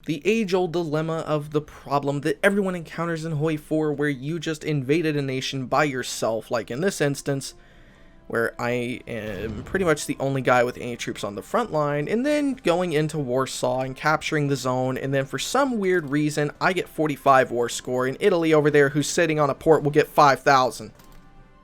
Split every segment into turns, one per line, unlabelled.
the age-old dilemma of the problem that everyone encounters in Hoi 4, where you just invaded a nation by yourself, like in this instance, where I am pretty much the only guy with any troops on the front line, and then going into Warsaw and capturing the zone, and then for some weird reason, I get 45 war score, and Italy over there, who's sitting on a port, will get 5,000.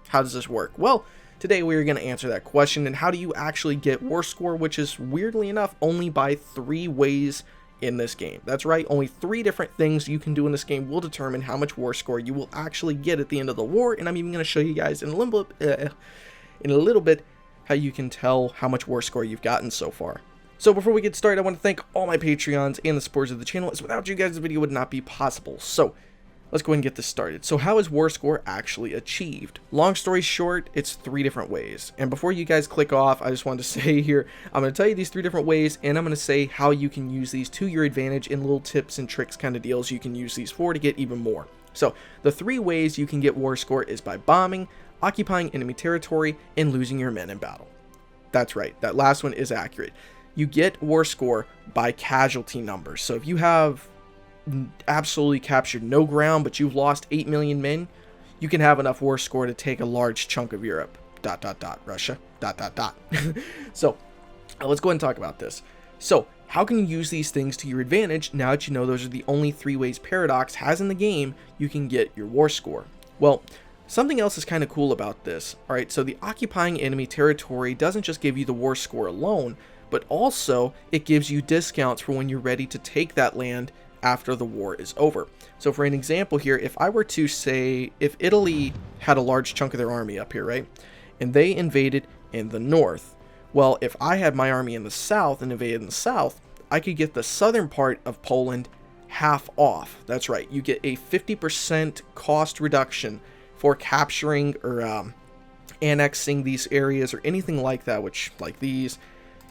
How does this work? Well, today we are going to answer that question, and how do you actually get war score, which is, weirdly enough, only by 3 ways in this game. That's right, only 3 different things you can do in this game will determine how much war score you will actually get at the end of the war, and I'm even going to show you guys in a little bit how you can tell how much war score you've gotten so far. So before we get started, I want to thank all my Patreons and the supporters of the channel, as without you guys the video would not be possible. So let's go ahead and get this started. So how is war score actually achieved? Long story short, it's 3 different ways. And before you guys click off, I just wanted to say here, I'm going to tell you these 3 different ways, and I'm going to say how you can use these to your advantage in little tips and tricks kind of deals you can use these for to get even more. So the 3 ways you can get war score is by bombing, occupying enemy territory, and losing your men in battle. That's right, that last one is accurate. You get war score by casualty numbers. So if you have absolutely captured no ground, but you've lost 8 million men, you can have enough war score to take a large chunk of Europe. ... Russia ... So let's go ahead and talk about this. So how can you use these things to your advantage now that you know those are the only 3 ways Paradox has in the game you can get your war score? Well, something else is kind of cool about this. Alright, so the occupying enemy territory doesn't just give you the war score alone, but also it gives you discounts for when you're ready to take that land after the war is over. So for an example here, if I were to say, if Italy had a large chunk of their army up here, right, and they invaded in the north, well, if I had my army in the south and invaded in the south, I could get the southern part of Poland half off. That's right, you get a 50% cost reduction for capturing or annexing these areas or anything like that, which, like these,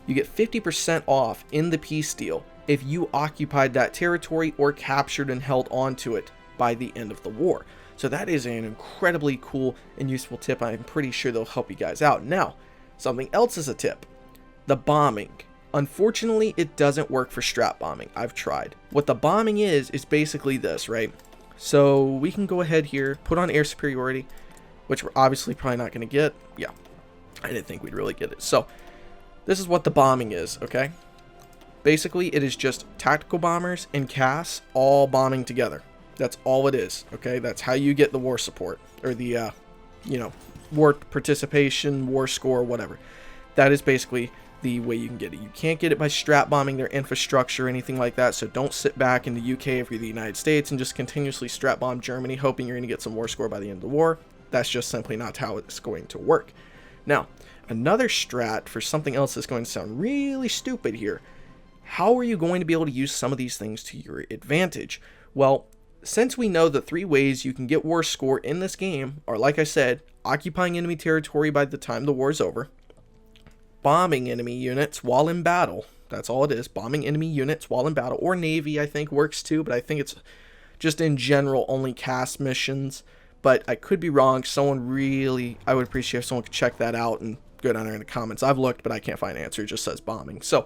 you get 50% off in the peace deal if you occupied that territory or captured and held onto it by the end of the war. So that is an incredibly cool and useful tip. I'm pretty sure they'll help you guys out. Now, something else is a tip. The bombing. Unfortunately, it doesn't work for strat bombing. I've tried. What the bombing is basically this, right? So we can go ahead here, put on air superiority, which we're obviously probably not going to get. Yeah, I didn't think we'd really get it. So this is what the bombing is, okay? Basically, it is just tactical bombers and CAS all bombing together. That's all it is, okay? That's how you get the war support, or the, war participation, war score, whatever. That is basically the way you can get it. You can't get it by strat bombing their infrastructure or anything like that, so don't sit back in the UK if you're the United States and just continuously strat bomb Germany hoping you're going to get some war score by the end of the war. That's just simply not how it's going to work. Now, another strat for something else that's going to sound really stupid here. How are you going to be able to use some of these things to your advantage? Well, since we know the 3 ways you can get war score in this game are, like I said, occupying enemy territory by the time the war is over, bombing enemy units while in battle. That's all it is, bombing enemy units while in battle, or Navy I think works too, but I think it's just in general only CAS missions, but I could be wrong. I would appreciate if someone could check that out and go down there in the comments. I've looked, but I can't find an answer. It just says bombing. So,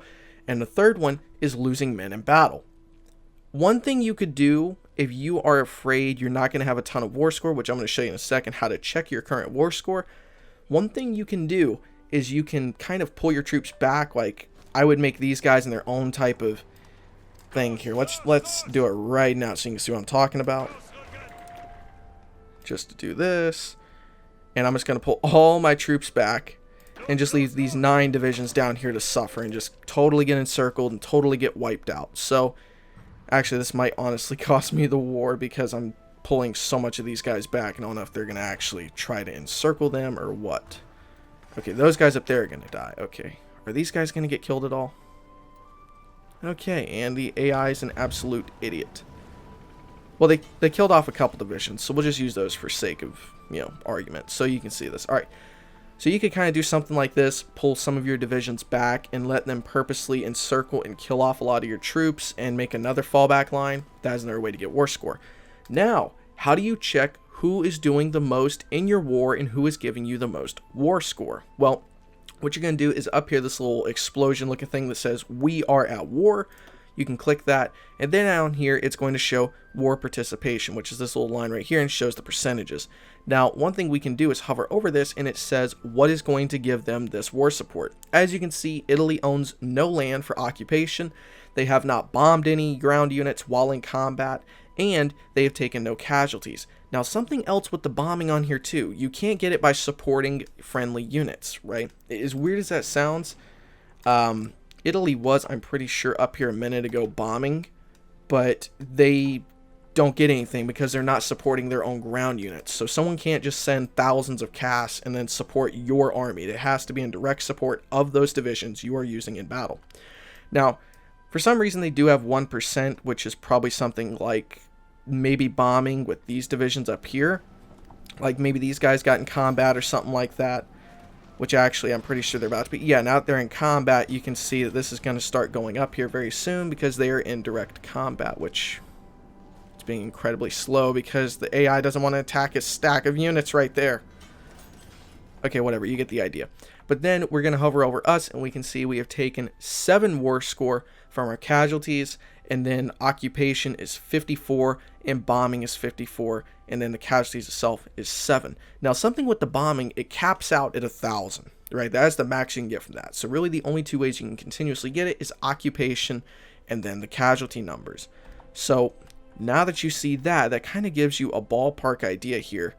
and the third one is losing men in battle. One thing you could do if you are afraid you're not going to have a ton of war score, which I'm going to show you in a second how to check your current war score. One thing you can do is you can kind of pull your troops back. Like I would make these guys in their own type of thing here. Let's do it right now so you can see what I'm talking about. Just to do this, and I'm just going to pull all my troops back and just leave these 9 divisions down here to suffer and just totally get encircled and totally get wiped out. So actually this might honestly cost me the war because I'm pulling so much of these guys back, and I don't know if they're going to actually try to encircle them or what. Okay, those guys up there are going to die. Okay, are these guys going to get killed at all? Okay, and the AI is an absolute idiot. Well, they killed off a couple divisions, so we'll just use those for sake of, argument. So you can see this. All right. So you could kind of do something like this, pull some of your divisions back and let them purposely encircle and kill off a lot of your troops and make another fallback line. That is another way to get war score. Now, how do you check who is doing the most in your war and who is giving you the most war score? Well, what you're going to do is up here, this little explosion looking thing that says we are at war. You can click that, and then down here it's going to show war participation, which is this little line right here, and shows the percentages. Now, one thing we can do is hover over this, and it says what is going to give them this war support. As you can see, Italy owns no land for occupation. They have not bombed any ground units while in combat, and they have taken no casualties. Now, something else with the bombing on here too, you can't get it by supporting friendly units, right? As weird as that sounds, Italy was, I'm pretty sure, up here a minute ago bombing, but they don't get anything because they're not supporting their own ground units. So someone can't just send thousands of CAS and then support your army. It has to be in direct support of those divisions you are using in battle. Now, for some reason, they do have 1%, which is probably something like maybe bombing with these divisions up here. Like maybe these guys got in combat or something like that, which actually I'm pretty sure they're about to be. Yeah, now that they're in combat, you can see that this is going to start going up here very soon because they are in direct combat, which is being incredibly slow because the AI doesn't want to attack his stack of units right there. Okay, whatever, you get the idea. But then we're going to hover over us, and we can see we have taken 7 war score from our casualties, and then occupation is 54, and bombing is 54, and then the casualties itself is 7. Now, something with the bombing, it caps out at 1,000, right? That's the max you can get from that. So really the only 2 ways you can continuously get it is occupation and then the casualty numbers. So now that you see that, that kind of gives you a ballpark idea here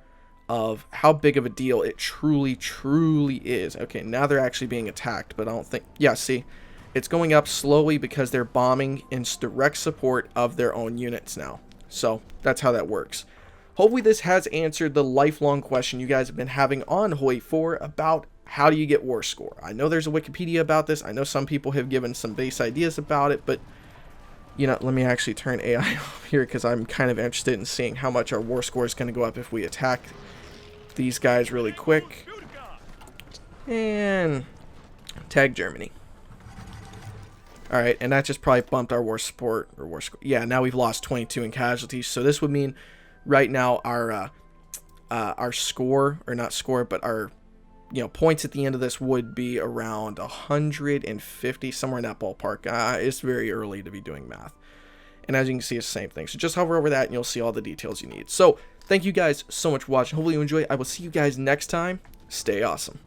of how big of a deal it truly is. Okay, now they're actually being attacked, but I don't think, yeah, see, it's going up slowly because they're bombing in direct support of their own units now. So that's how that works. Hopefully this has answered the lifelong question you guys have been having on Hoi 4 about how do you get war score. I know there's a Wikipedia about this. I know some people have given some base ideas about it, but you know, let me actually turn AI off here because I'm kind of interested in seeing how much our war score is going to go up if we attack these guys really quick. And tag Germany. Alright, and that just probably bumped our war support or war score. Yeah, now we've lost 22 in casualties. So this would mean right now our score, or not score, but our points at the end of this would be around 150, somewhere in that ballpark. It's very early to be doing math. And as you can see, it's the same thing. So just hover over that and you'll see all the details you need. So thank you guys so much for watching. Hopefully you enjoy. I will see you guys next time. Stay awesome.